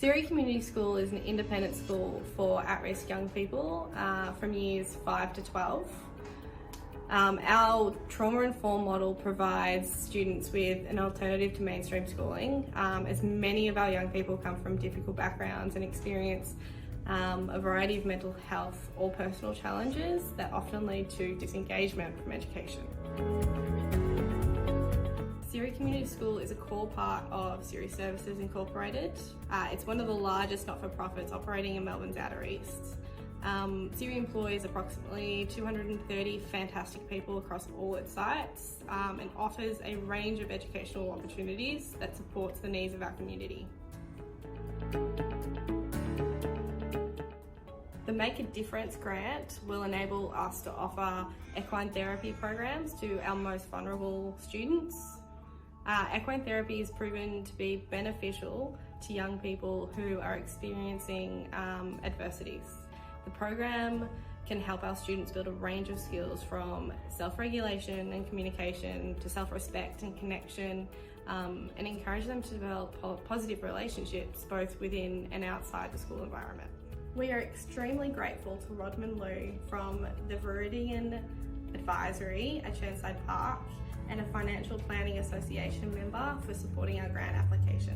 Cire Community School is an independent school for at-risk young people from years 5 to 12. Our trauma-informed model provides students with an alternative to mainstream schooling, as many of our young people come from difficult backgrounds and experience a variety of mental health or personal challenges that often lead to disengagement from education. Cire Community School is a core part of Cire Services Incorporated. It's one of the largest not-for-profits operating in Melbourne's Outer East. Cire employs approximately 230 fantastic people across all its sites and offers a range of educational opportunities that supports the needs of our community. The Make a Difference grant will enable us to offer equine therapy programs to our most vulnerable students. Equine therapy is proven to be beneficial to young people who are experiencing adversities. The program can help our students build a range of skills from self-regulation and communication to self-respect and connection, and encourage them to develop positive relationships both within and outside the school environment. We are extremely grateful to Rodman Lu from the Viridian Advisory at Chirnside Park and a Financial Planning Association member for supporting our grant application.